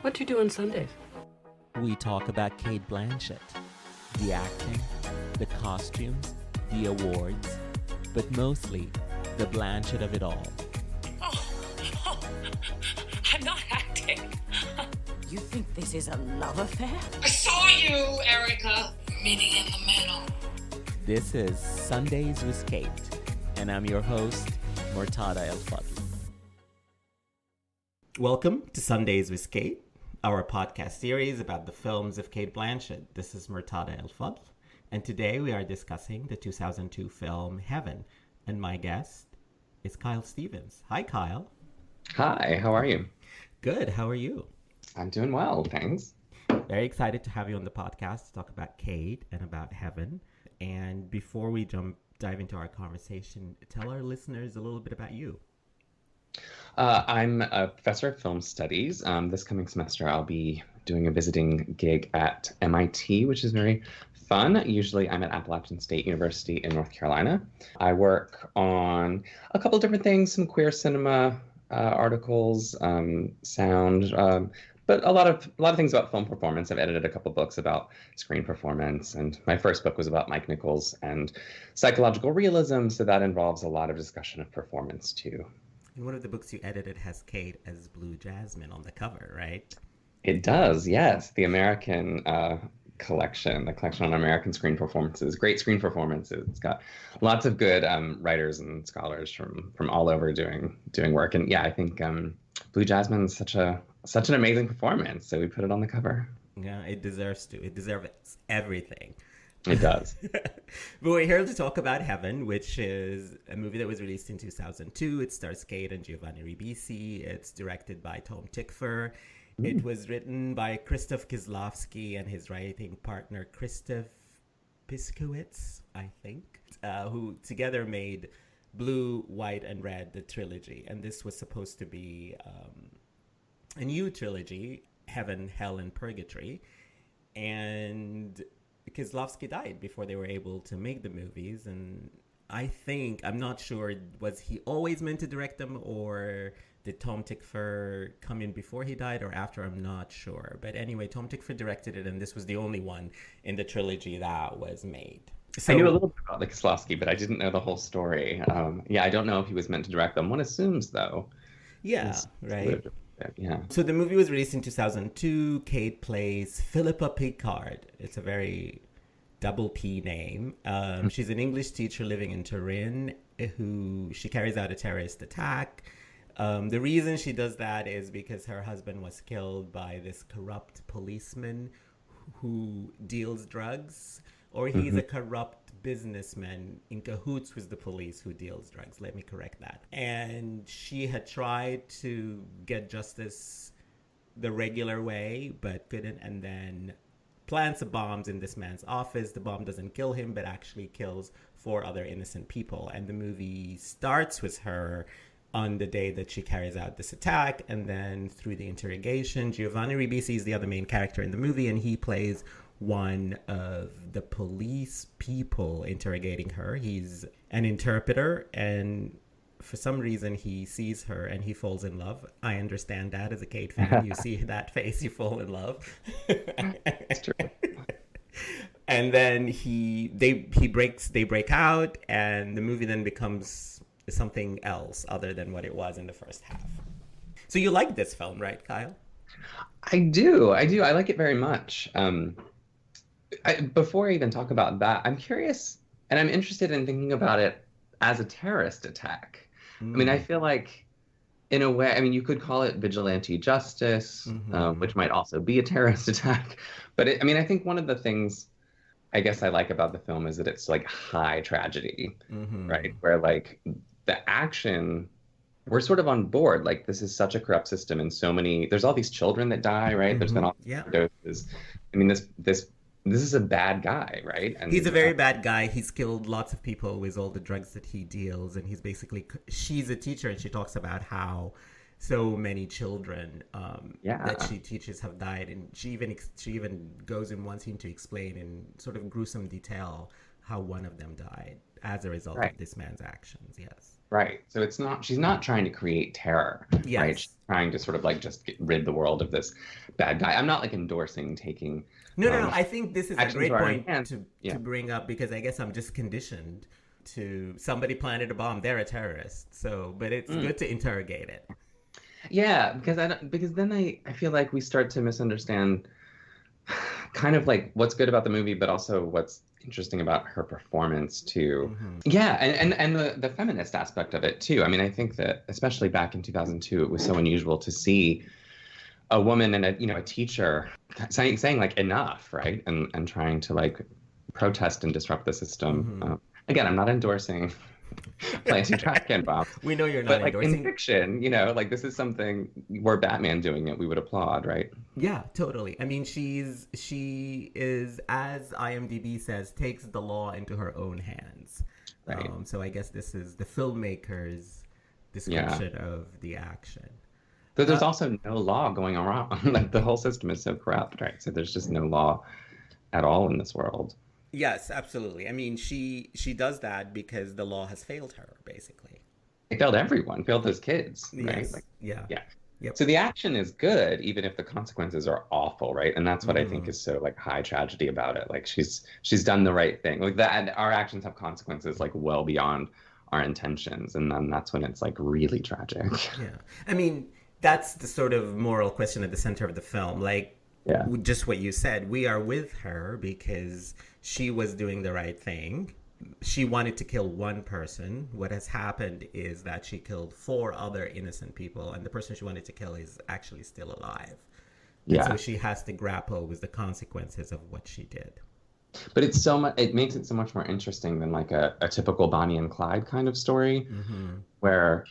What do you do on Sundays? We talk about Cate Blanchett, the acting, the costumes, the awards, but mostly the Blanchett of it all. Oh, I'm not acting. You think this is a love affair? I saw you, Erica. Meeting in the middle. This is Sundays with Cate, and I'm your host, Murtada El Fadl. Welcome to Sundays with Cate, our podcast series about the films of Cate Blanchett. This is Murtada El Fadl, and today we are discussing the 2002 film Heaven, and my guest is Kyle Stevens. Hi, Kyle. Hi, how are you? Good, how are you? I'm doing well, thanks. Very excited to have you on the podcast to talk about Cate and about Heaven. And before we dive into our conversation, tell our listeners a little bit about you. I'm a professor of film studies. This coming semester, I'll be doing a visiting gig at MIT, which is very fun. Usually I'm at Appalachian State University in North Carolina. I work on a couple different things, some queer cinema articles, sound, but a lot of things about film performance. I've edited a couple books about screen performance, and my first book was about Mike Nichols and psychological realism, so that involves a lot of discussion of performance too. And one of the books you edited has Cate as Blue Jasmine on the cover, right? It does, yes. The American collection, the collection on American screen performances, great screen performances. It's got lots of good writers and scholars from all over doing work. And yeah, I think Blue Jasmine is such an amazing performance, so we put it on the cover. Yeah, it deserves to. It deserves everything. It does. But we're here to talk about Heaven, which is a movie that was released in 2002. It stars Cate and Giovanni Ribisi. It's directed by Tom Tykwer. It was written by Krzysztof Kieslowski and his writing partner Krzysztof Piskowitz, I think, who together made Blue, White, and Red, the trilogy. And this was supposed to be a new trilogy, Heaven, Hell, and Purgatory. And Kieslowski died before they were able to make the movies. And I'm not sure, was he always meant to direct them, or did Tom Tykwer come in before he died or after? I'm not sure. But anyway, Tom Tykwer directed it, and this was the only one in the trilogy that was made. So, I knew a little bit about the Kieslowski, but I didn't know the whole story. Yeah, I don't know if he was meant to direct them. One assumes, though. Yeah, right. Yeah. So the movie was released in 2002. Cate plays Philippa Picard. It's a very double P name. She's an English teacher living in Turin who she carries out a terrorist attack. The reason she does that is because her husband was killed by this corrupt policeman who deals drugs, or he's a corrupt businessman in cahoots with the police who deals drugs. Let me correct that. And she had tried to get justice the regular way, but couldn't, and then plants bombs in this man's office. The bomb doesn't kill him, but actually kills 4 other innocent people. And the movie starts with her on the day that she carries out this attack, and then through the interrogation. Giovanni Ribisi is the other main character in the movie, and he plays one of the police people interrogating her. He's an interpreter, and for some reason he sees her and he falls in love. I understand that as a Cate fan. You see that face, you fall in love. It's true. And then they break out, and the movie then becomes something else other than what it was in the first half. So you like this film, right, Kyle? I do. I like it very much. Before I even talk about that, I'm curious, and I'm interested in thinking about it as a terrorist attack. I mean, I feel like, in a way, I mean, you could call it vigilante justice, which might also be a terrorist attack. But I think one of the things I guess I like about the film is that it's like high tragedy, right? Where like the action, we're sort of on board. Like, this is such a corrupt system, and there's all these children that die, right? There's been all these doses. I mean, this is a bad guy, right? And he's a very bad guy. He's killed lots of people with all the drugs that he deals, and she's a teacher, and she talks about how so many children that she teaches have died, and she even goes in one scene to explain in sort of gruesome detail how one of them died as a result of this man's actions. Yes. Right. So she's not trying to create terror, right? She's Yes. trying to sort of like just rid the world of this bad guy. I'm not like endorsing taking No, no, no. I think this is a action to great our own point hands. to Yeah. bring up because I guess I'm just conditioned to somebody planted a bomb, they're a terrorist. So, but it's Mm. good to interrogate it. Yeah, because then I feel like we start to misunderstand kind of like what's good about the movie, but also what's interesting about her performance too. Hmm. Yeah, and the feminist aspect of it too. I mean, I think that especially back in 2002, it was so unusual to see a woman and a teacher saying like enough, right? And trying to like protest and disrupt the system. Hmm. Again, I'm not endorsing planting trash can bombs, We know you're not but like in endorsing. fiction, like this is something were Batman doing it, we would applaud, right? Yeah, totally. I mean, she is, as IMDb says, takes the law into her own hands. Right. So I guess this is the filmmaker's Yeah. description of the action. Though there's Uh, also no law going around. Like the whole system is so corrupt, right? So there's just no law at all in this world. yes, absolutely. I mean, she does that because the law has failed her, basically. It failed everyone, failed those kids, right? Yes. Like, Yeah. yeah. Yep. So the action is good, even if the consequences are awful, right? And that's what I think Hmm. is so like high tragedy about it. Like she's done the right thing. Like that, and our actions have consequences like well beyond our intentions, and then that's when it's like really tragic. Yeah. I mean, that's the sort of moral question at the center of the film. Like, Yeah. just what you said, we are with her because she was doing the right thing. She wanted to kill one person. What has happened is that she killed four other innocent people, and the person she wanted to kill is actually still alive. And so Yeah. she has to grapple with the consequences of what she did. But it's so much, it makes it so much more interesting than like a typical Bonnie and Clyde kind of story Hmm. where,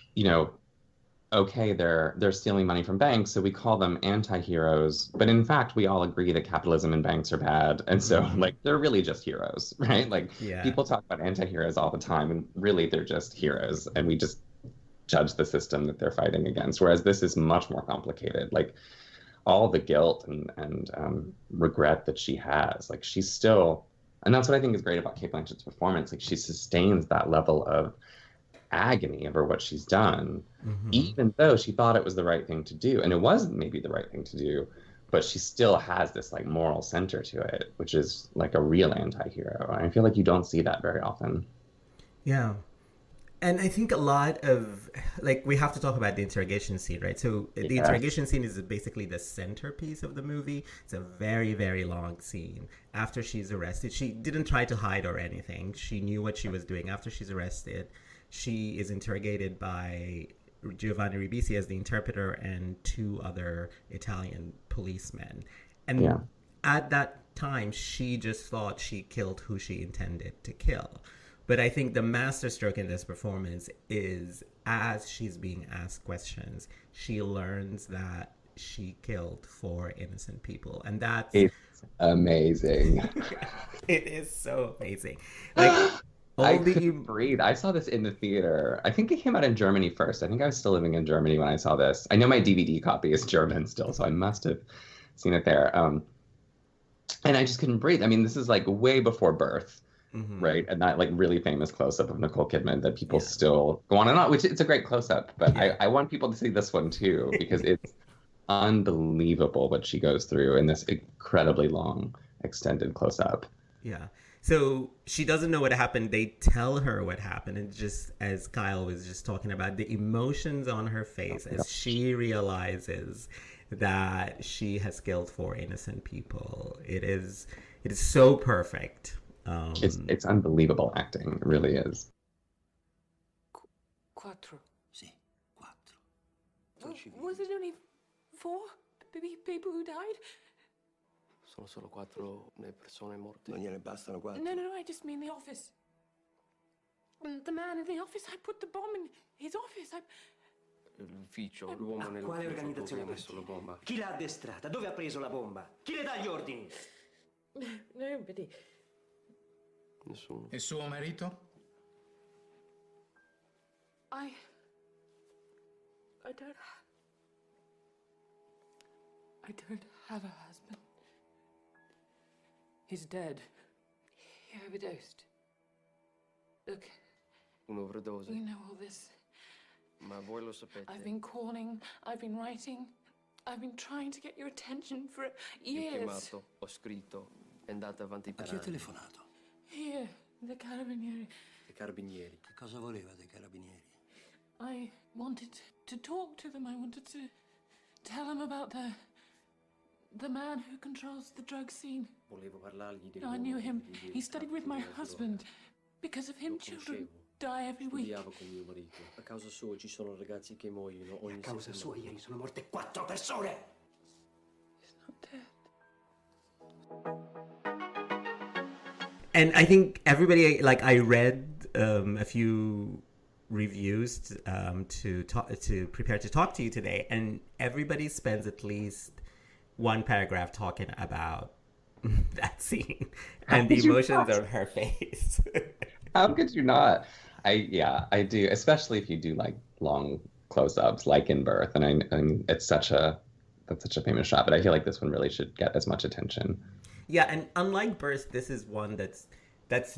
okay, they're stealing money from banks, so we call them anti-heroes. But in fact, we all agree that capitalism and banks are bad. And so Hmm. like they're really just heroes, right? Like Yeah. people talk about anti-heroes all the time, and really they're just heroes. And we just judge the system that they're fighting against. Whereas this is much more complicated. Like all the guilt and regret that she has, like she's still, and that's what I think is great about Cate Blanchett's performance. Like she sustains that level of agony over what she's done, Hmm. even though she thought it was the right thing to do. And it was maybe the right thing to do, but she still has this like moral center to it, which is like a real anti-hero. And I feel like you don't see that very often. Yeah. And I think a lot of, like, we have to talk about the interrogation scene, right? So the Yeah. interrogation scene is basically the centerpiece of the movie. It's a very, very long scene. After she's arrested, she didn't try to hide or anything. She knew what she was doing. After she's arrested, she is interrogated by Giovanni Ribisi as the interpreter and two other Italian policemen. Yeah. And at that time, she just thought she killed who she intended to kill. But I think the masterstroke in this performance is as she's being asked questions, she learns that she killed four innocent people. And that's, It's amazing. it is so amazing. Like, I all couldn't the, breathe. I saw this in the theater. I think it came out in Germany first. I think I was still living in Germany when I saw this. I know my DVD copy is German still, so I must have seen it there. And I just couldn't breathe. I mean, this is like way before Birth, mhm, right? And that like really famous close-up of Nicole Kidman that people yeah, still go on and on, which it's a great close-up. But yeah. I want people to see this one too, because it's unbelievable what she goes through in this incredibly long, extended close-up. Yeah. So she doesn't know what happened. They tell her what happened. And just as Kyle was just talking about, the emotions on her face as she realizes that she has killed four innocent people. It is so perfect. It's unbelievable acting. It really is. Quattro. Sì, quattro. Was it only four people who died? Sono solo quattro le persone morte. Non gliene bastano quattro. No, I just mean the office. The man in the office, I put the bomb in his office. L'ufficio, l'uomo Quale nell'ufficio dove organizzazione ha messo la appartiene? bomba. Chi l'ha addestrata? Dove ha preso la bomba? Chi le dà gli ordini? Nobody. Nessuno. E suo marito? I don't I don't have a husband. He's dead. He overdosed. Look, Un'overdose. you know all this. Ma voi lo sapete. I've been calling, I've been writing, I've been trying to get your attention for Ho years. chiamato, ho scritto, è andata avanti A per chi ha anni. telefonato? Here, the carabinieri. I carabinieri. Che cosa voleva dei carabinieri? I wanted to talk to them. I wanted to tell them about the man who controls the drug scene. Volevo parlargli di I knew him. He studied with my husband. Because of him, Lo children conoscevo. die every week. Studiavo con mio marito. A causa sua ci sono ragazzi che muoiono ogni A causa settimana. sua ieri sono morte 4 persone! He's not dead. And I think everybody, like, I read a few reviews to prepare to talk to you today, and everybody spends at least one paragraph talking about that scene and the emotions of her face. How could you not? I do, especially if you do like long close-ups, like in Birth, and it's such a famous shot. But I feel like this one really should get as much attention. Yeah, and unlike Birth, this is one that's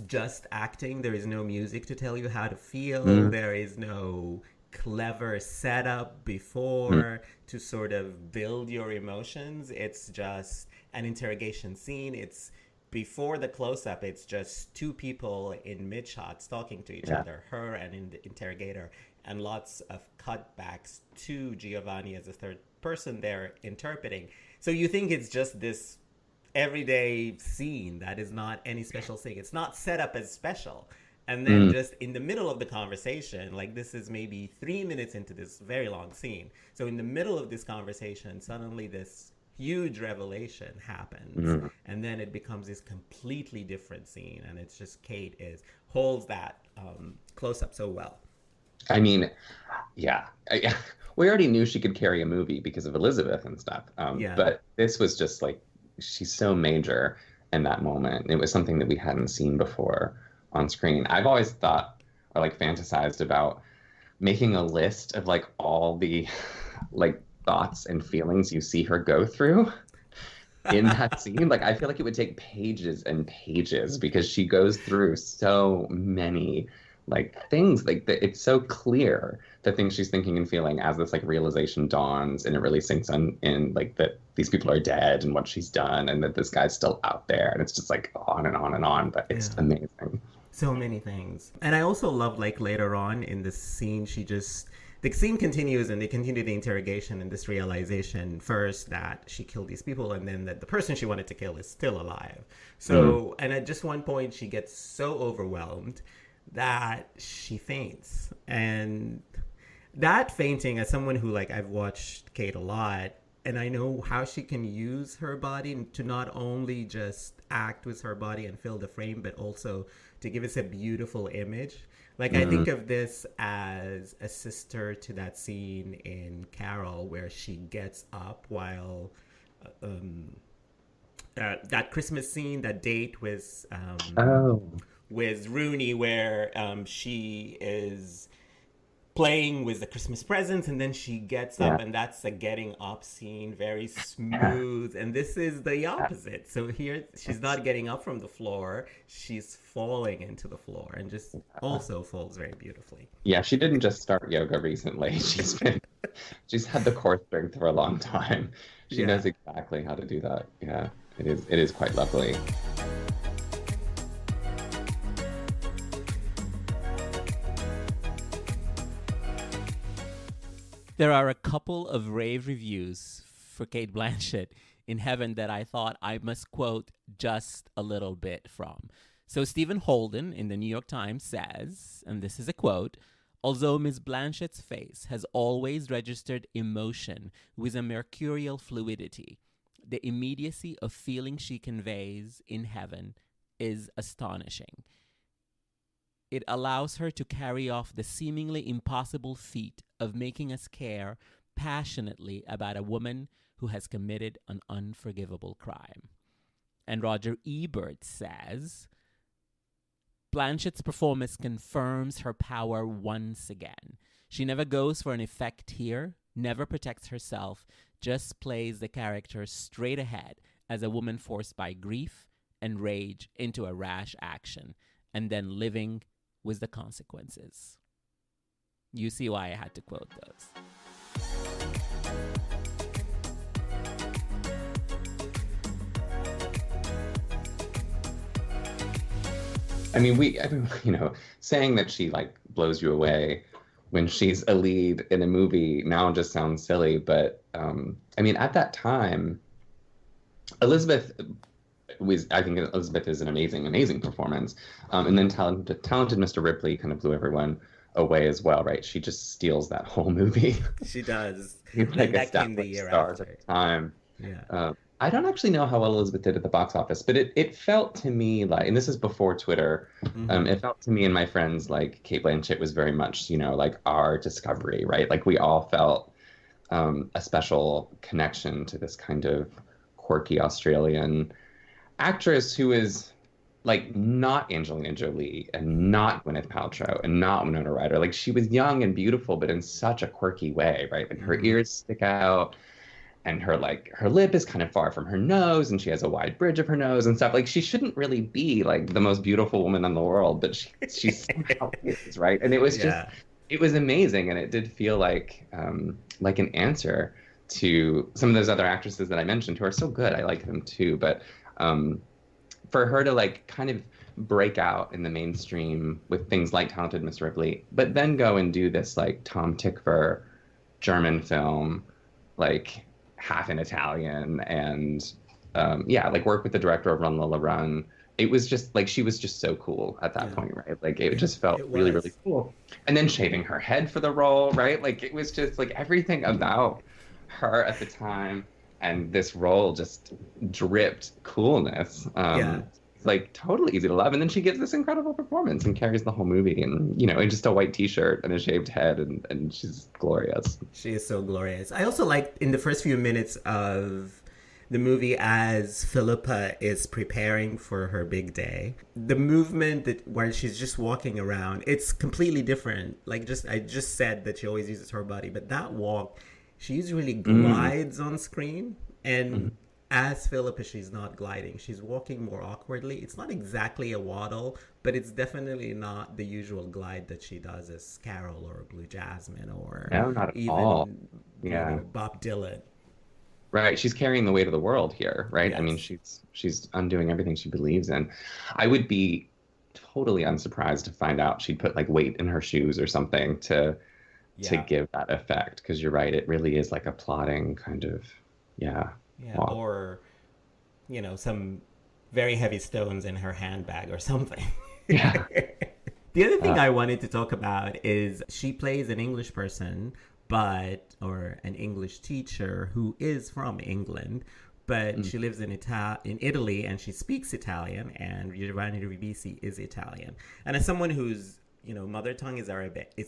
just acting. There is no music to tell you how to feel. There is no clever setup before to sort of build your emotions. It's just an interrogation scene. It's before the close-up, it's just two people in mid-shots talking to each other, her and in the interrogator, and lots of cutbacks to Giovanni as a third person there interpreting. So you think it's just this everyday scene that is not any special thing. It's not set up as special. And then just in the middle of the conversation, like this is maybe 3 minutes into this very long scene. So in the middle of this conversation, suddenly this huge revelation happens. And then it becomes this completely different scene. And it's just Cate holds that close up so well. I mean, yeah. We already knew she could carry a movie because of Elizabeth and stuff. But this was just like, she's so major in that moment. It was something that we hadn't seen before on screen. I've always thought or like fantasized about making a list of like all the like thoughts and feelings you see her go through in that scene. Like I feel like it would take pages and pages because she goes through so many like things like that. It's so clear the things she's thinking and feeling as this like realization dawns, and it really sinks in like that these people are dead and what she's done and that this guy's still out there, and it's just like on and on and on, but it's amazing. So many things. And I also love like later on in the scene, the scene continues and they continue the interrogation and this realization first that she killed these people and then that the person she wanted to kill is still alive. So, and at just one point she gets so overwhelmed that she faints. And that fainting, as someone who like, I've watched Cate a lot and I know how she can use her body to not only just act with her body and fill the frame, but also to give us a beautiful image. Like I think of this as a sister to that scene in Carol where she gets up while that Christmas scene, that date with Rooney, where she is playing with the Christmas presents and then she gets up and that's a getting up scene, very smooth. And this is the opposite. So here she's not getting up from the floor, she's falling into the floor and just also falls very beautifully. Yeah, she didn't just start yoga recently. She's had the core strength for a long time. She knows exactly how to do that. Yeah, it is quite lovely. There are a couple of rave reviews for Cate Blanchett in Heaven that I thought I must quote just a little bit from. So Stephen Holden in the New York Times says, and this is a quote, "Although Miss Blanchett's face has always registered emotion with a mercurial fluidity, the immediacy of feeling she conveys in Heaven is astonishing. It allows her to carry off the seemingly impossible feat of making us care passionately about a woman who has committed an unforgivable crime." And Roger Ebert says, "Blanchett's performance confirms her power once again. She never goes for an effect here, never protects herself, just plays the character straight ahead as a woman forced by grief and rage into a rash action, and then living with the consequences." You see why I had to quote those. I mean, saying that she like blows you away when she's a lead in a movie now just sounds silly. But I mean, at that time, I think Elizabeth is an amazing performance. And then talented Mr. Ripley kind of blew everyone away as well, right? She just steals that whole movie. She does. He's like that came the year stars after. at the time. Yeah. I don't actually know how well Elizabeth did at the box office, but it felt to me like, and this is before Twitter, it felt to me and my friends like Cate Blanchett was very much, like our discovery, right? Like we all felt a special connection to this kind of quirky Australian actress who is like not Angelina Jolie and not Gwyneth Paltrow and not Winona Ryder. Like she was young and beautiful, but in such a quirky way, right? Like her ears stick out. And her lip is kind of far from her nose, and she has a wide bridge of her nose and stuff. Like she shouldn't really be like the most beautiful woman in the world, but she somehow is, right? And it was it was amazing, and it did feel like an answer to some of those other actresses that I mentioned who are so good. I like them too, but for her to like kind of break out in the mainstream with things like Talented Mr. Ripley, but then go and do this like Tom Tykwer German film, like half in Italian, and like work with the director of Run Lola Run. It was just like she was just so cool at that point, right? Like it just felt really, really cool. And then shaving her head for the role, right? Like it was just like everything about her at the time and this role just dripped coolness. Like totally easy to love. And then she gives this incredible performance and carries the whole movie, and in just a white t-shirt and a shaved head, and she's glorious. She is so glorious. I also like in the first few minutes of the movie, as Philippa is preparing for her big day, the movement where she's just walking around, it's completely different. Like I just said that she always uses her body, but that walk, she usually glides on screen, and as Philippa, she's not gliding. She's walking more awkwardly. It's not exactly a waddle, but it's definitely not the usual glide that she does as Carol or Blue Jasmine or not at all. Bob Dylan. Right. She's carrying the weight of the world here, right? Yes. I mean, she's undoing everything she believes in. I would be totally unsurprised to find out she'd put like weight in her shoes or something to give that effect. Because you're right. It really is like a plodding kind of, walk. Or, some very heavy stones in her handbag or something. Yeah. The other thing I wanted to talk about is she plays an English person, or an English teacher who is from England, but she lives in Italy, and she speaks Italian, and Giovanni Ribisi is Italian. And as someone whose mother tongue is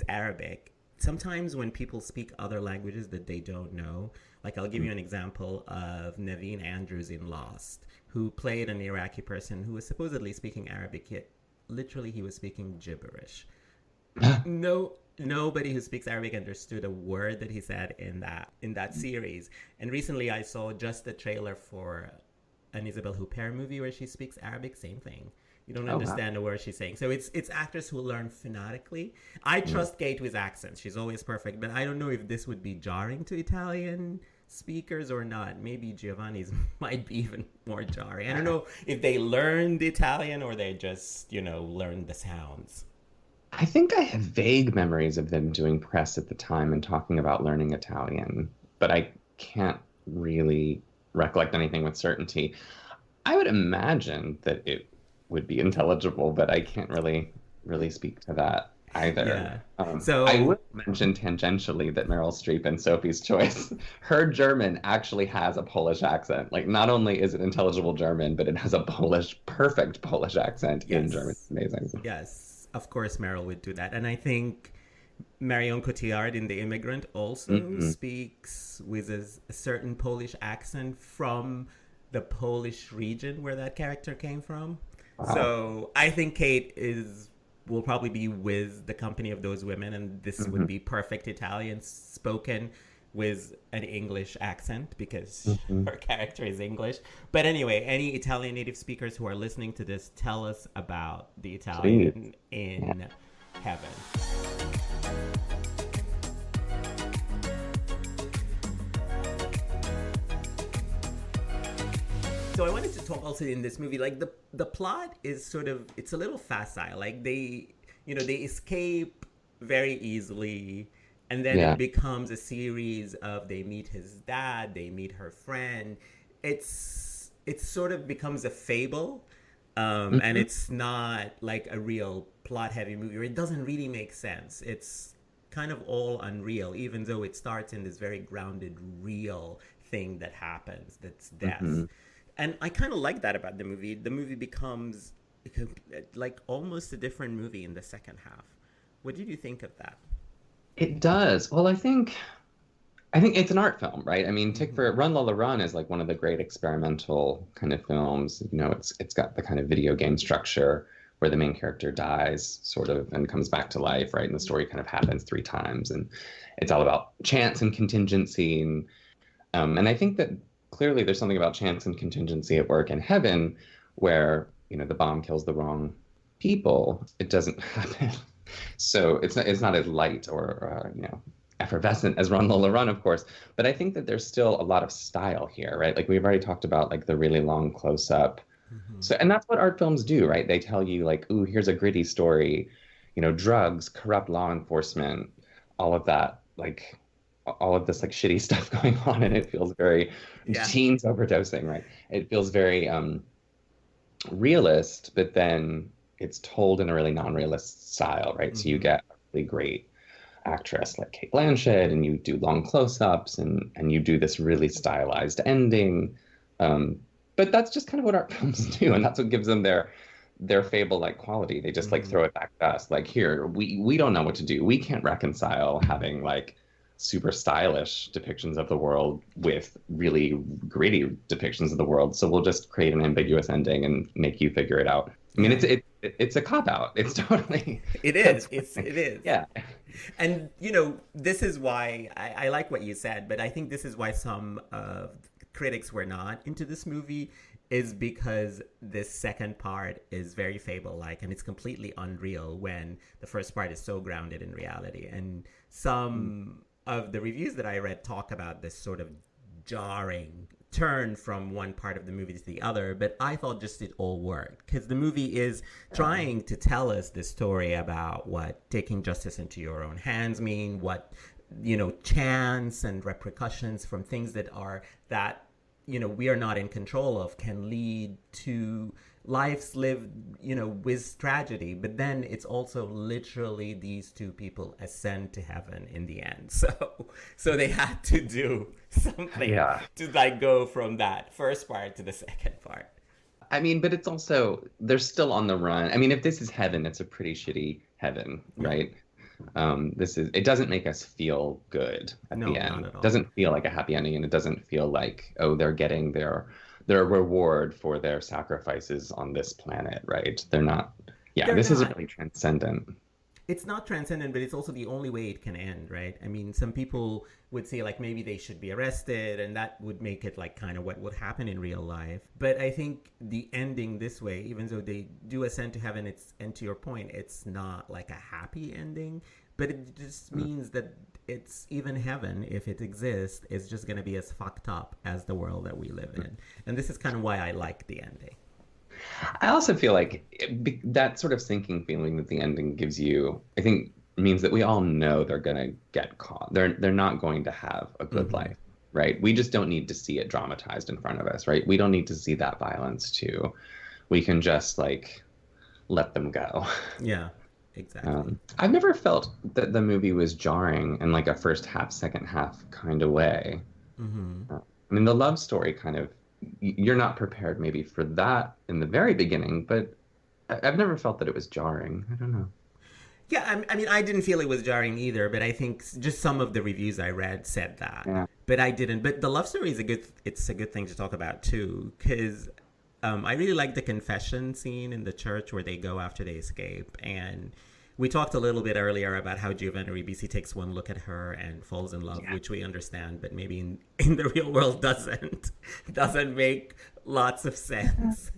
Arabic, sometimes when people speak other languages that they don't know, like I'll give you an example of Naveen Andrews in Lost, who played an Iraqi person who was supposedly speaking Arabic, yet literally he was speaking gibberish. Nobody who speaks Arabic understood a word that he said in that series. And recently I saw just a trailer for an Isabelle Huppert movie where she speaks Arabic, same thing. You don't understand a word she's saying. So it's actors who learn phonetically. I trust Kate with accents. She's always perfect. But I don't know if this would be jarring to Italian speakers or not. Maybe Giovanni's might be even more jarring. I don't know if they learned Italian or they just, learned the sounds. I think I have vague memories of them doing press at the time and talking about learning Italian, but I can't really recollect anything with certainty. I would imagine that it would be intelligible, but I can't really speak to that either. So I would mention tangentially that Meryl Streep in Sophie's Choice, her German actually has a Polish accent. Like not only is it intelligible German, but it has a perfect Polish accent in German. It's amazing. Yes, of course Meryl would do that. And I think Marion Cotillard in The Immigrant also speaks with a certain Polish accent from the Polish region where that character came from. Wow. So I think Kate will probably be with the company of those women, and this would be perfect Italian spoken with an English accent because her character is English. But anyway, any Italian native speakers who are listening to this, tell us about the Italian in heaven. So I wanted to talk also in this movie, like the plot is sort of, it's a little facile. Like they escape very easily, and then it becomes a series of, they meet his dad, they meet her friend. It sort of becomes a fable, and it's not like a real plot heavy movie, or it doesn't really make sense. It's kind of all unreal, even though it starts in this very grounded, real thing that happens, that's death. And I kind of like that about the movie. The movie becomes like almost a different movie in the second half. What did you think of that? It does. Well, I think it's an art film, right? I mean, take for Run Lola Run is like one of the great experimental kind of films. You know, it's got the kind of video game structure where the main character dies sort of and comes back to life, right? And the story kind of happens 3 times, and it's all about chance and contingency. And I think that clearly there's something about chance and contingency at work in Heaven, where, you know, the bomb kills the wrong people. It doesn't happen. So it's not as light or you know, effervescent as Run Lola Run, of course. But I think that there's still a lot of style here, right? Like we've already talked about, like the really long close-up. So, and that's what art films do, right? They tell you like, ooh, here's a gritty story, you know, drugs, corrupt law enforcement, all of that, like all of this like shitty stuff going on, and it feels very teens overdosing, right? It feels very realist, but then it's told in a really non-realist style, right? So you get a really great actress like Cate Blanchett, and you do long close-ups, and you do this really stylized ending. But that's just kind of what art films do, and that's what gives them their fable-like quality. They just like throw it back to us, like, here, we don't know what to do. We can't reconcile having like super stylish depictions of the world with really gritty depictions of the world. So we'll just create an ambiguous ending and make you figure it out. I mean, it's a cop-out. It's totally... It is. It is. Yeah. And, you know, this is why I like what you said, but I think this is why some critics were not into this movie, is because this second part is very fable-like, and it's completely unreal when the first part is so grounded in reality. And some of the reviews that I read talk about this sort of jarring turn from one part of the movie to the other, but I thought just it all worked, because the movie is trying to tell us this story about what taking justice into your own hands mean, what, you know, chance and repercussions from things that you know, we are not in control of can lead to lives lived, you know, with tragedy. But then it's also literally these 2 people ascend to heaven in the end. So they had to do something to like go from that first part to the second part. I mean, but it's also, they're still on the run. I mean, if this is heaven, it's a pretty shitty heaven, right? It doesn't make us feel good at the end. It doesn't feel like a happy ending, and it doesn't feel like, oh, they're getting their reward for their sacrifices on this planet, right? They're not. Yeah, this isn't really transcendent. It's not transcendent, but it's also the only way it can end, right? I mean, some people would say like maybe they should be arrested, and that would make it like kind of what would happen in real life. But I think the ending this way, even though they do ascend to heaven, and to your point, it's not like a happy ending, but it just means that it's even heaven, if it exists, is just going to be as fucked up as the world that we live in. And this is kind of why I like the ending. I also feel like that sort of sinking feeling that the ending gives you, I think, means that we all know they're going to get caught. They're not going to have a good life, right? We just don't need to see it dramatized in front of us, right? We don't need to see that violence too. We can just like let them go. Yeah, exactly. I've never felt that the movie was jarring in like a first half, second half kind of way. I mean, the love story kind of, you're not prepared maybe for that in the very beginning, but I've never felt that it was jarring. I don't know. Yeah, I mean, I didn't feel it was jarring either, but I think just some of the reviews I read said that. Yeah. But I didn't. But the love story is a good thing to talk about too, because I really like the confession scene in the church where they go after they escape. And we talked a little bit earlier about how Giovanna Ribisi takes one look at her and falls in love, which we understand, but maybe in the real world doesn't make lots of sense.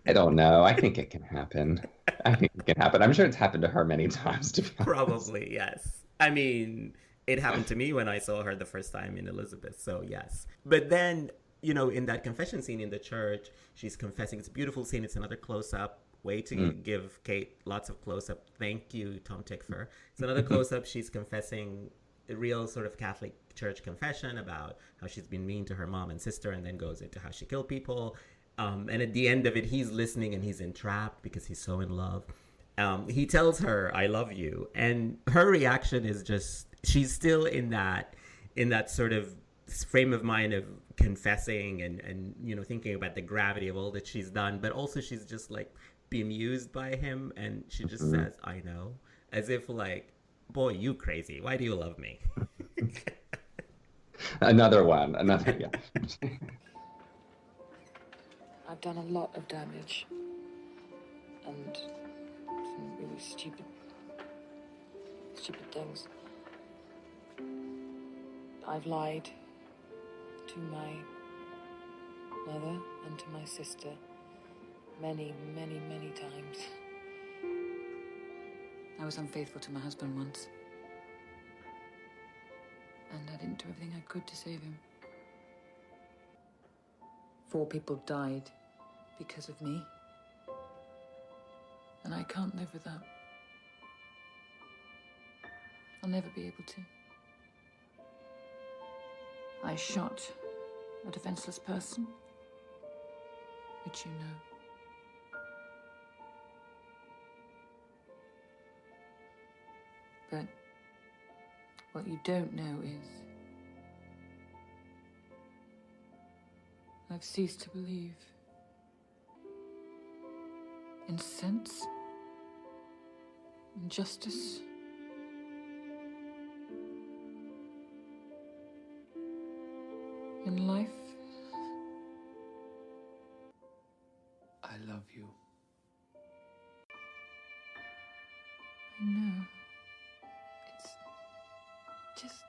I don't know. I think it can happen. I'm sure it's happened to her many times, to be honest. Probably, yes. I mean, it happened to me when I saw her the first time in Elizabeth, so yes. But then in that confession scene in the church, she's confessing. It's a beautiful scene. It's another close-up. Way to give Kate lots of close-up. Thank you, Tom Tickfer. It's another close-up. She's confessing a real sort of Catholic church confession about how she's been mean to her mom and sister, and then goes into how she killed people. And at the end of it, he's listening and he's entrapped because he's so in love. He tells her, "I love you," and her reaction is just, she's still in that sort of frame of mind of confessing and thinking about the gravity of all that she's done, but also she's just like bemused by him, and she just says, "I know," as if like, "Boy, you crazy, why do you love me?" Another yeah. I've done a lot of damage and some really stupid things. I've lied to my mother and to my sister many, many, many times. I was unfaithful to my husband once, and I didn't do everything I could to save him. 4 people died because of me, and I can't live with that. I'll never be able to. I shot a defenseless person, which you know. But what you don't know is I've ceased to believe in sense, in justice, in life. I love you. I know. It's just...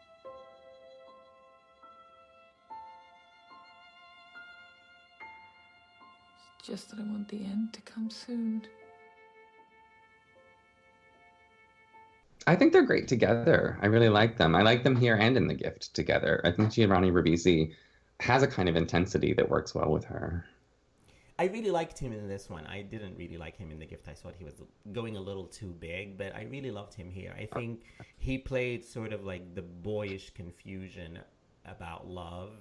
It's just that I want the end to come soon. I think they're great together. I really like them. I like them here and in The Gift together. I think Giovanni Ribisi has a kind of intensity that works well with her. I really liked him in this one. I didn't really like him in The Gift. I thought he was going a little too big, but I really loved him here. I think he played sort of like the boyish confusion about love.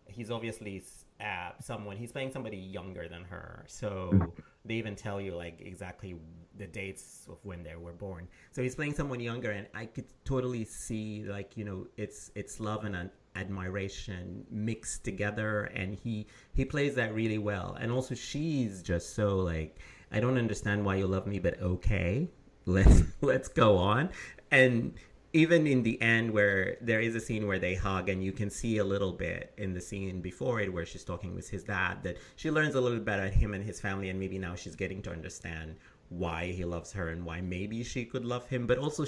He's obviously he's playing somebody younger than her. So they even tell you like exactly the dates of when they were born. So he's playing someone younger, and I could totally see like, it's love and admiration mixed together, and he plays that really well. And also she's just so like, I don't understand why you love me, but okay, let's go on. And even in the end, where there is a scene where they hug, and you can see a little bit in the scene before it where she's talking with his dad, that she learns a little bit about him and his family, and maybe now she's getting to understand why he loves her and why maybe she could love him. But also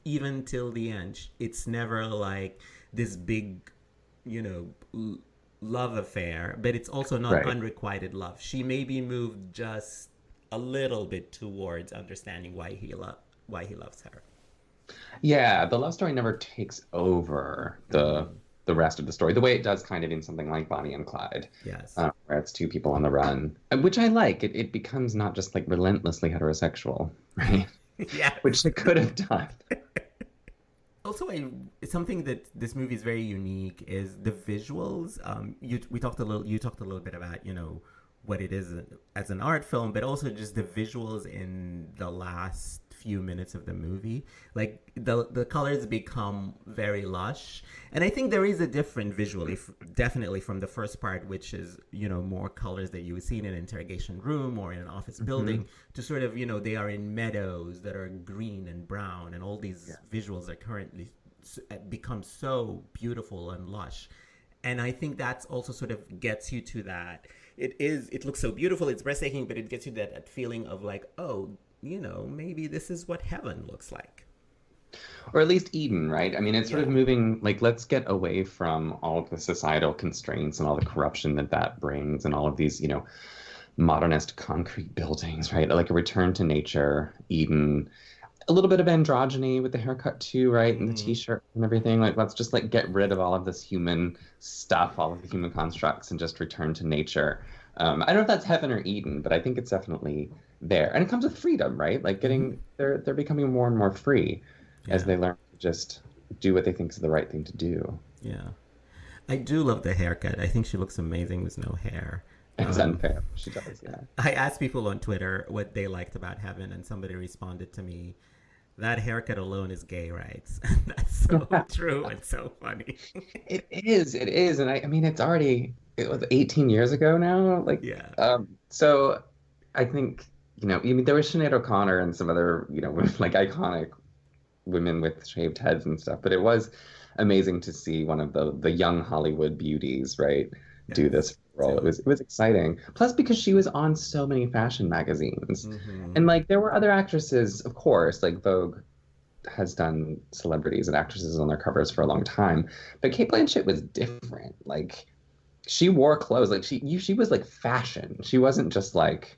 even till the end, it's never like this big, love affair, but it's also not unrequited love. She maybe moved just a little bit towards understanding why he loves her. Yeah, the love story never takes over the rest of the story, the way it does kind of in something like Bonnie and Clyde. Yes. Where it's 2 people on the run, which I like. It becomes not just like relentlessly heterosexual, right? Yeah. Which it could have done. Also, something that this movie is very unique is the visuals. You talked a little bit about, what it is as an art film, but also just the visuals in the last few minutes of the movie. Like the colors become very lush, and I think there is a different visually, definitely from the first part, which is more colors that you would see in an interrogation room or in an office building, to sort of they are in meadows that are green and brown, and all these visuals are currently become so beautiful and lush. And I think that's also sort of gets you to that. It looks so beautiful, it's breathtaking, but it gets you that feeling of like, oh, maybe this is what heaven looks like. Or at least Eden, right? I mean, it's sort of moving, like, let's get away from all of the societal constraints and all the corruption that brings, and all of these, modernist concrete buildings, right? Like a return to nature, Eden. a little bit of androgyny with the haircut too, right? And the t-shirt and everything. Like, let's just like get rid of all of this human stuff, all of the human constructs, and just return to nature. I don't know if that's heaven or Eden, but I think it's definitely there. And it comes with freedom, right? Like they're becoming more and more free as they learn to just do what they think is the right thing to do. Yeah. I do love the haircut. I think she looks amazing with no hair. It's unfair. She does, yeah. I asked people on Twitter what they liked about Heaven, and somebody responded to me, that haircut alone is gay rights. That's so true and so funny. It is. And I mean, it was 18 years ago now. Like, so I think, there was Sinead O'Connor and some other, like iconic women with shaved heads and stuff, but it was amazing to see one of the young Hollywood beauties, right, do this role. It was exciting. Plus, because she was on so many fashion magazines, and like there were other actresses, of course, like Vogue has done celebrities and actresses on their covers for a long time, but Cate Blanchett was different. Like, she wore clothes. Like she was like fashion. She wasn't just like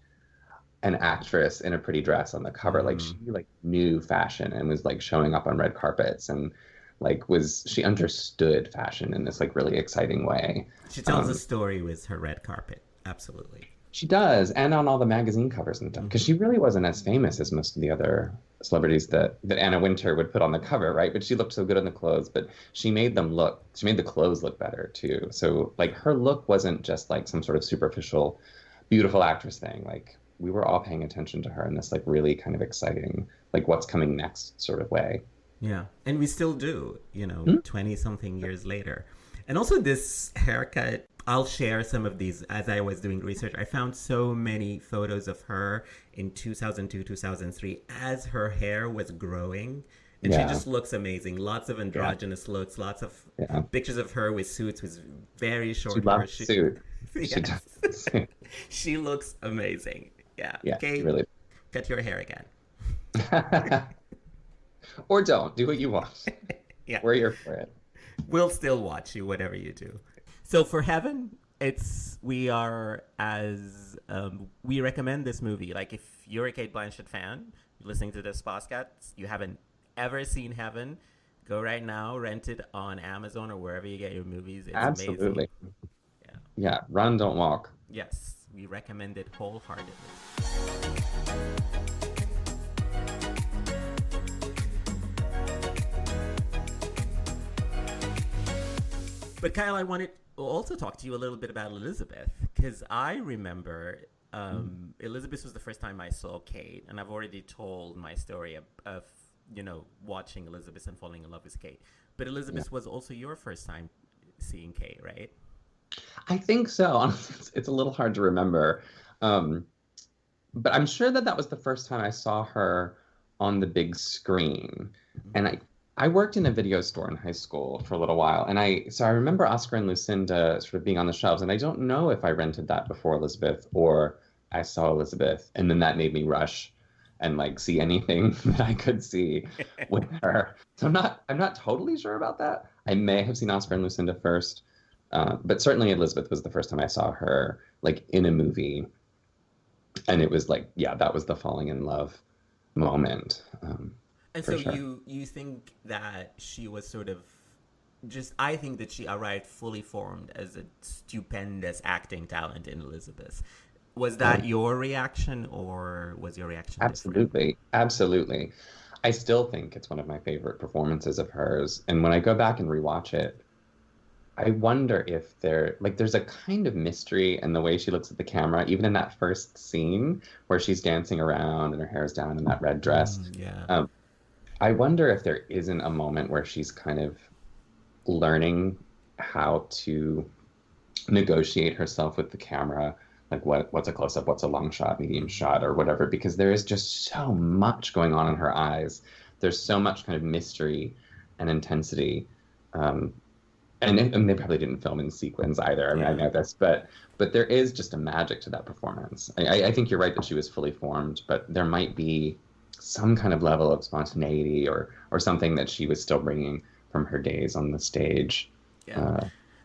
an actress in a pretty dress on the cover. Like, she like knew fashion and was like showing up on red carpets, and like she understood fashion in this like really exciting way. She tells a story with her red carpet. Absolutely. She does, and on all the magazine covers and stuff, because she really wasn't as famous as most of the other celebrities that Anna Wintour would put on the cover, right? But she looked so good in the clothes, but she made the clothes look better too. So like her look wasn't just like some sort of superficial, beautiful actress thing. Like, we were all paying attention to her in this like really kind of exciting, like what's coming next sort of way. Yeah, and we still do, 20-something years later. And also this haircut, I'll share some of these as I was doing research. I found so many photos of her in 2002, 2003 as her hair was growing. And she just looks amazing. Lots of androgynous looks, lots of pictures of her with suits with very short hair. She loves suit. Yes. She looks amazing. Yeah. Okay, really. Cut your hair again. Or don't. Do what you want. Yeah. We're here for it. We'll still watch you, whatever you do. So for Heaven, we recommend this movie. Like, if you're a Cate Blanchett fan, listening to this podcast, you haven't ever seen Heaven, go right now, rent it on Amazon or wherever you get your movies. It's absolutely amazing. Yeah. Run, don't walk. Yes, we recommend it wholeheartedly. But Kyle, I wanted to also talk to you a little bit about Elizabeth, because I remember Elizabeth was the first time I saw Kate, and I've already told my story of watching Elizabeth and falling in love with Kate. But Elizabeth was also your first time seeing Kate, right? I think so. Honestly, it's a little hard to remember. But I'm sure that was the first time I saw her on the big screen. And I worked in a video store in high school for a little while. And so I remember Oscar and Lucinda sort of being on the shelves. And I don't know if I rented that before Elizabeth or I saw Elizabeth. And then that made me rush and like see anything that I could see with her. So I'm not totally sure about that. I may have seen Oscar and Lucinda first. But certainly Elizabeth was the first time I saw her like in a movie. And it was like, that was the falling in love moment. And so sure. you think that she was sort of I think that she arrived fully formed as a stupendous acting talent in Elizabeth. Was that your reaction, or was your reaction absolutely different? Absolutely. I still think it's one of my favorite performances of hers. And when I go back and rewatch it, I wonder if there's a kind of mystery in the way she looks at the camera, even in that first scene where she's dancing around and her hair's down in that red dress. I wonder if there isn't a moment where she's kind of learning how to negotiate herself with the camera, like what's a close-up, what's a long shot, medium shot, or whatever, because there is just so much going on in her eyes. There's so much kind of mystery and intensity. And they probably didn't film in sequence either. I mean, I know this, but there is just a magic to that performance. I think you're right that she was fully formed, but there might be some kind of level of spontaneity or something that she was still bringing from her days on the stage.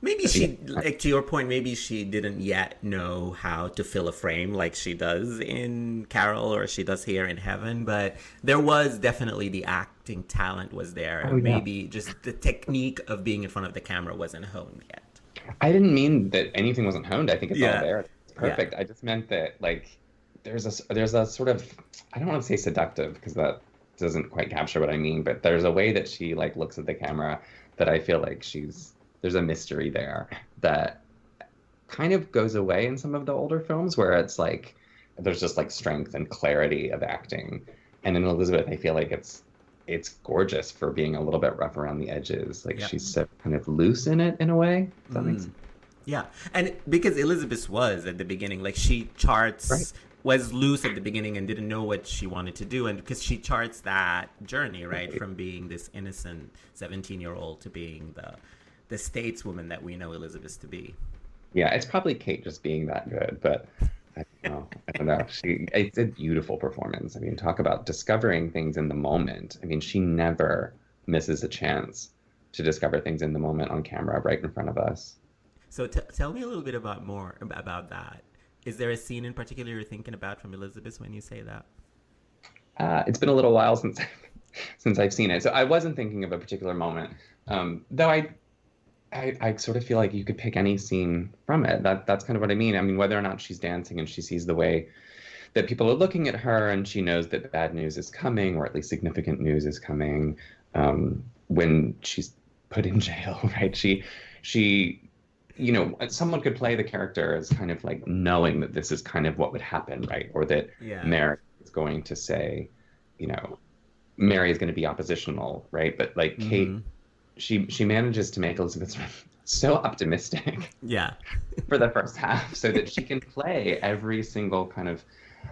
Maybe she, like to your point, maybe she didn't yet know how to fill a frame like she does in Carol or she does here in Heaven, but there was definitely the acting talent was there. Oh, yeah. Maybe just the technique of being in front of the camera wasn't honed yet. I didn't mean that anything wasn't honed. I think it's all Yeah. there. It's perfect. Yeah. I just meant that like there's a sort of, I don't want to say seductive because that doesn't quite capture what I mean, but there's a way that she like looks at the camera that I feel like there's a mystery there that kind of goes away in some of the older films where it's like there's just like strength and clarity of acting. And in Elizabeth, I feel like it's gorgeous for being a little bit rough around the edges. Like she's so kind of loose in it in a way. Does that make sense? Yeah. And because Elizabeth was at the beginning, like she charts was loose at the beginning and didn't know what she wanted to do, and because she charts that journey, right, from being this innocent 17-year-old to being the stateswoman that we know Elizabeth to be. Yeah, it's probably Kate just being that good, but I don't know. It's a beautiful performance. I mean, talk about discovering things in the moment. I mean, she never misses a chance to discover things in the moment on camera right in front of us. So tell me a little bit more about that. Is there a scene in particular you're thinking about from Elizabeth when you say that? It's been a little while since I've seen it, so I wasn't thinking of a particular moment. Though I sort of feel like you could pick any scene from it. That's kind of what I mean. I mean, whether or not she's dancing and she sees the way that people are looking at her and she knows that bad news is coming, or at least significant news is coming, when she's put in jail, right? She you know, someone could play the character as kind of like knowing that this is kind of what would happen, right? Or that Mary is going to say, you know, Mary is going to be oppositional, right? But like Kate, she manages to make Elizabeth so optimistic, for the first half, so that she can play every single kind of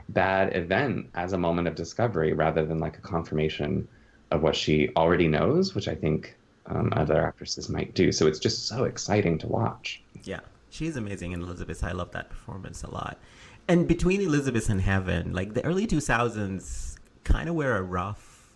bad event as a moment of discovery, rather than like a confirmation of what she already knows, which I think other actresses might do. So it's just so exciting to watch. Yeah, she's amazing in Elizabeth. I love that performance a lot. And between Elizabeth and Heaven, like the early 2000s kind of were a rough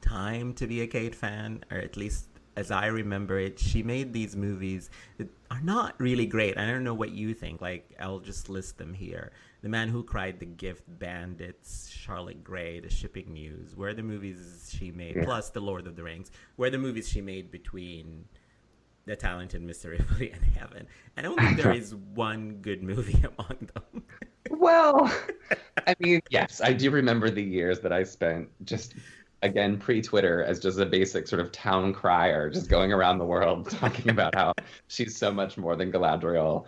time to be a Kate fan, or at least as I remember it. She made these movies that are not really great. I don't know what you think. Like, I'll just list them here. The Man Who Cried, The Gift, Bandits, Charlotte Gray, The Shipping News were the movies she made, plus The Lord of the Rings, were the movies she made between The Talented Mr. Ripley and Heaven. And I don't think there is one good movie among them. Well, I mean, yes, I do remember the years that I spent just, again, pre-Twitter, as just a basic sort of town crier, just going around the world talking about how she's so much more than Galadriel.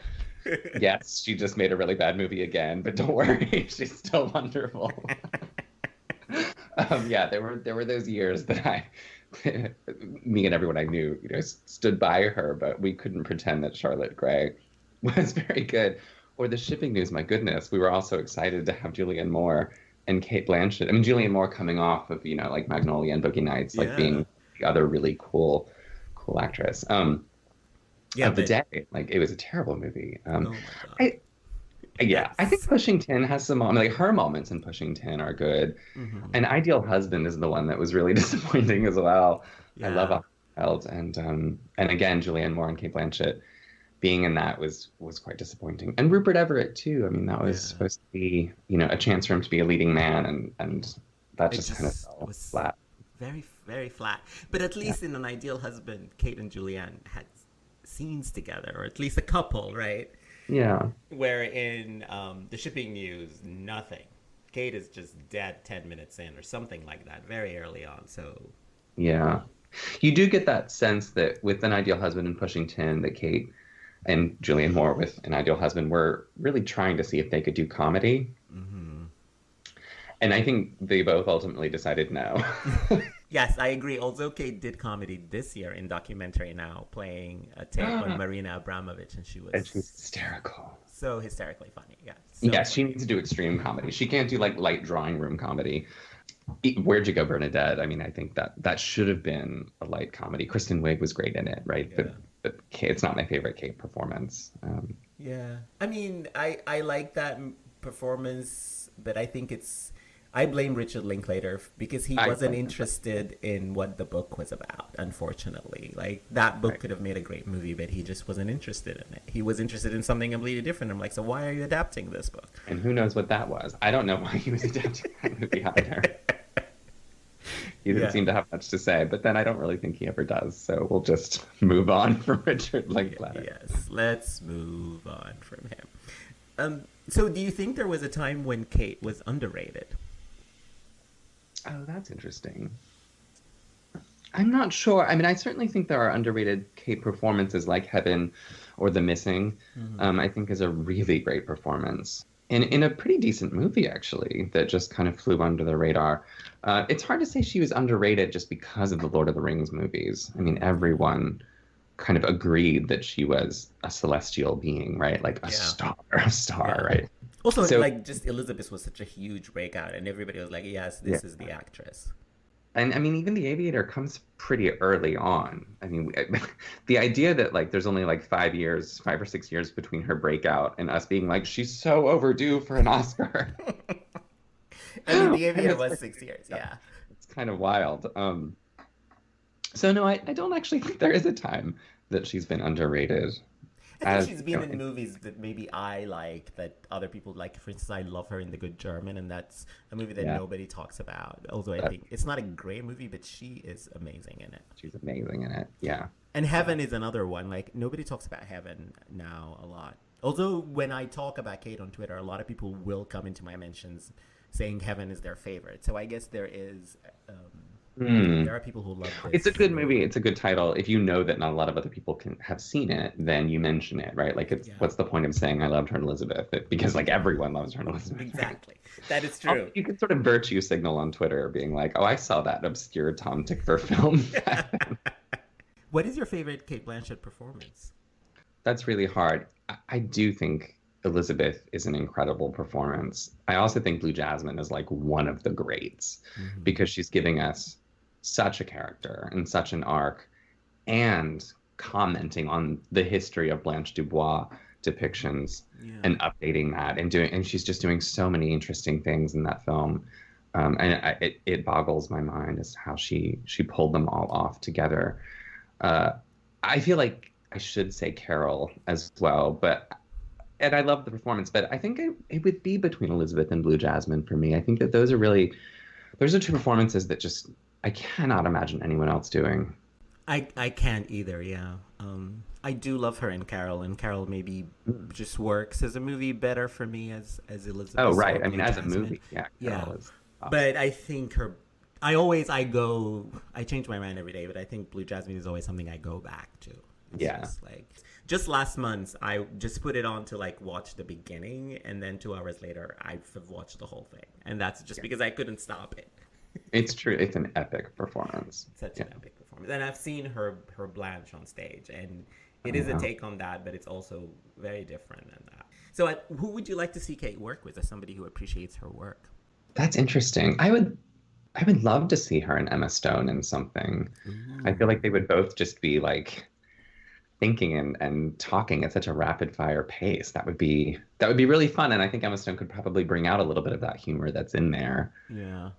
Yes, she just made a really bad movie again, but don't worry, she's still wonderful. Yeah, there were those years that me and everyone I knew, you know, stood by her, but we couldn't pretend that Charlotte Gray was very good. Or The Shipping News, my goodness, we were all so excited to have Julianne Moore and Cate Blanchett. I mean, Julianne Moore coming off of, you know, like Magnolia and Boogie Nights, like being the other really cool actress. Of the day, like it was a terrible movie. Oh my God. I think Pushing Tin has some like her moments in Pushing Tin are good. And Ideal Husband is the one that was really disappointing as well. I love Untitled, and again Julianne Moore and Cate Blanchett being in that was quite disappointing. And Rupert Everett too. I mean, that was supposed to be, you know, a chance for him to be a leading man, and that just kind of fell flat. Very, very flat. But at least in An Ideal Husband, Kate and Julianne had scenes together, or at least a couple, right? Yeah. Where in The Shipping News, nothing. Kate is just dead 10 minutes in or something like that, very early on. So yeah, you do get that sense that with An Ideal Husband and Pushing Tin, that Kate and Julianne Moore with An Ideal Husband were really trying to see if they could do comedy. And I think they both ultimately decided no. Yes, I agree. Also, Kate did comedy this year in Documentary Now, playing a take on Marina Abramovich, and she's hysterical. So hysterically funny, yeah. Yes, she needs to do extreme comedy. She can't do like light drawing room comedy. Where'd You Go, Bernadette? I mean, I think that should have been a light comedy. Kristen Wiig was great in it, right? Yeah. But it's not my favorite Kate performance. Yeah, I mean, I like that performance, but I think it's I blame Richard Linklater because he I wasn't blame him. interested in what the book was about, unfortunately. Like, that book Right. could have made a great movie, but he just wasn't interested in it. He was interested in something completely different. I'm like, so why are you adapting this book? And who knows what that was? I don't know why he was adapting that movie either. He didn't Yeah. seem to have much to say, but then I don't really think he ever does. So we'll just move on from Richard Linklater. Yes, let's move on from him. So do you think there was a time when Kate was underrated? Oh, that's interesting. I'm not sure. I mean, I certainly think there are underrated Kate performances like Heaven or The Missing, I think is a really great performance. In a pretty decent movie, actually, that just kind of flew under the radar. It's hard to say she was underrated just because of the Lord of the Rings movies. I mean, everyone kind of agreed that she was a celestial being, right? Like a star, Yeah. right? Also, So- like, just Elizabeth was such a huge breakout, and everybody was like, yes, this is the actress. And I mean, even The Aviator comes pretty early on. I mean, the idea that like there's only like 5 or 6 years between her breakout and us being like, she's so overdue for an Oscar. I mean, The Aviator was 6 years, yeah. It's kind of wild. So no, I don't actually think there is a time that she's been underrated. I think she's been in movies that maybe I like, that other people like. For instance, I love her in The Good German, and that's a movie that nobody talks about. Although I think it's not a great movie, but she is amazing in it. She's amazing in it, yeah. And Heaven is another one. Like, nobody talks about Heaven now a lot. Although when I talk about Kate on Twitter, a lot of people will come into my mentions saying Heaven is their favorite. So I guess there is... There are people who love this. It's a good movie. It's a good title. If you know that not a lot of other people have seen it, then you mention it, right? Like, what's the point of saying I loved her in Elizabeth? Because like everyone loves her in Elizabeth. Exactly. That is true. You can sort of virtue signal on Twitter, being like, "Oh, I saw that obscure Tom Tykwer film." What is your favorite Cate Blanchett performance? That's really hard. I do think Elizabeth is an incredible performance. I also think Blue Jasmine is like one of the greats because she's giving us such a character and such an arc, and commenting on the history of Blanche Dubois depictions and updating that, and she's just doing so many interesting things in that film. It boggles my mind as to how she pulled them all off together. I feel like I should say Carol as well, and I love the performance, but I think it would be between Elizabeth and Blue Jasmine for me. I think that those are two performances that just I cannot imagine anyone else doing. I can't either, yeah. I do love her in Carol, and Carol maybe just works as a movie better for me as Elizabeth. Oh, right. I or mean, Blue as a Jasmine. movie, yeah. Carol is awesome. But I think I change my mind every day, but I think Blue Jasmine is always something I go back to. It's just last month, I just put it on to like watch the beginning, and then 2 hours later, I've watched the whole thing. And that's just because I couldn't stop it. It's true. It's an epic performance. Such an epic performance. And I've seen her Blanche on stage, and it is a take on that, but it's also very different than that. So who would you like to see Kate work with as somebody who appreciates her work? That's interesting. I would love to see her and Emma Stone in something. I feel like they would both just be like thinking and talking at such a rapid fire pace. That would be really fun. And I think Emma Stone could probably bring out a little bit of that humor that's in there. Yeah.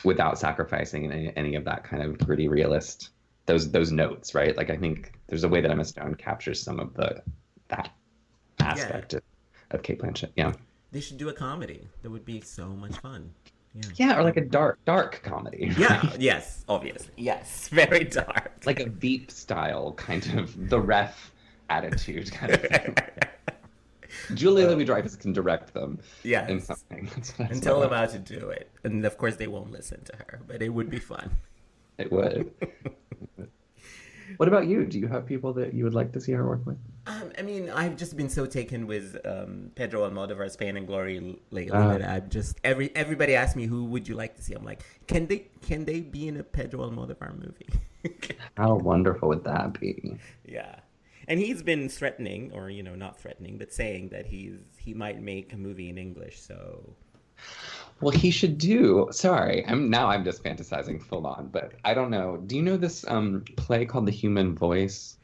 Without sacrificing any of that kind of gritty realist, those notes, right? Like, I think there's a way that Emma Stone captures some of that aspect of Cate Blanchett. Yeah. They should do a comedy. That would be so much fun. Yeah, or like a dark comedy. Yeah, yes, obviously. Yes, very dark. Like a Veep style kind of the ref attitude kind of thing. Julia Louis-Dreyfus can direct them in something. And tell them how to do it. And of course they won't listen to her, but it would be fun. It would. What about you? Do you have people that you would like to see her work with? I mean, I've just been so taken with Pedro Almodovar's Pain and Glory lately that I've just everybody asks me who would you like to see. I'm like, can they be in a Pedro Almodovar movie? How wonderful would that be? Yeah, and he's been threatening, or not threatening, but saying that he might make a movie in English. So. Well, he should do. Sorry, I'm just fantasizing full on, but I don't know. Do you know this play called The Human Voice?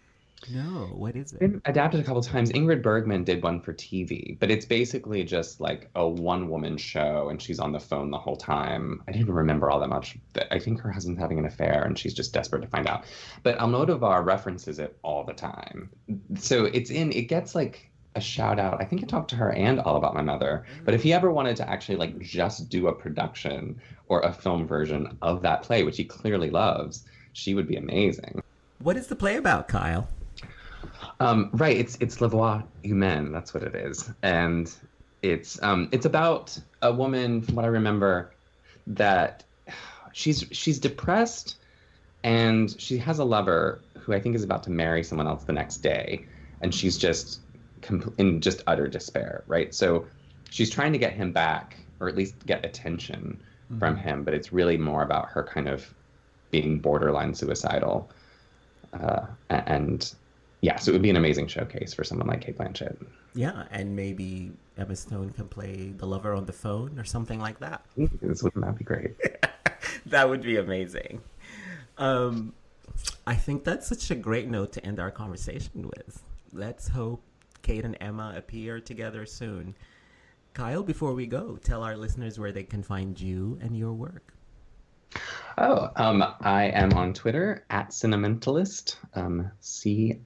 No, what is it? Been adapted a couple times. Ingrid Bergman did one for TV, but it's basically just like a one-woman show, and she's on the phone the whole time. I didn't remember all that much. I think her husband's having an affair, and she's just desperate to find out. But Almodovar references it all the time, so it gets like a shout out. I think I talked to her and All About My Mother. But if he ever wanted to actually like just do a production or a film version of that play, which he clearly loves, she would be amazing. What is the play about, Kyle? Right, it's La Voix Humaine, that's what it is. And it's about a woman, from what I remember, that she's depressed, and she has a lover who I think is about to marry someone else the next day, and she's just in just utter despair, right? So she's trying to get him back, or at least get attention from him, but it's really more about her kind of being borderline suicidal. And yeah, so it would be an amazing showcase for someone like Cate Blanchett. Yeah, and maybe Emma Stone can play the lover on the phone or something like that. Wouldn't that be great? That would be amazing. I think that's such a great note to end our conversation with. Let's hope Cate and Emma appear together soon. Kyle, before we go, tell our listeners where they can find you and your work. I am on Twitter at Cinementalist, Cimentalist.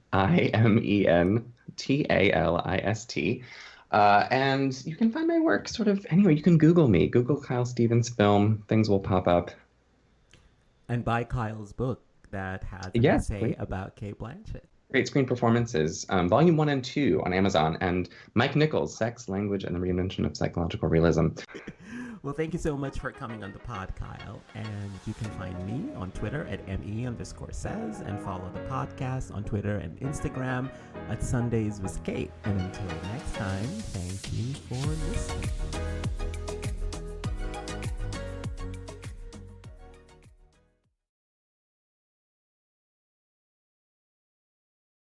And you can find my work sort of anywhere. You can Google me. Google Kyle Stevens film. Things will pop up. And buy Kyle's book that has an essay about Cate Blanchett. Great Screen Performances, Volume 1 and 2 on Amazon. And Mike Nichols, Sex, Language, and the Reinvention of Psychological Realism. Well, thank you so much for coming on the pod, Kyle. And you can find me on Twitter at ME_says and follow the podcast on Twitter and Instagram at Sundays with Kate. And until next time, thank you for listening.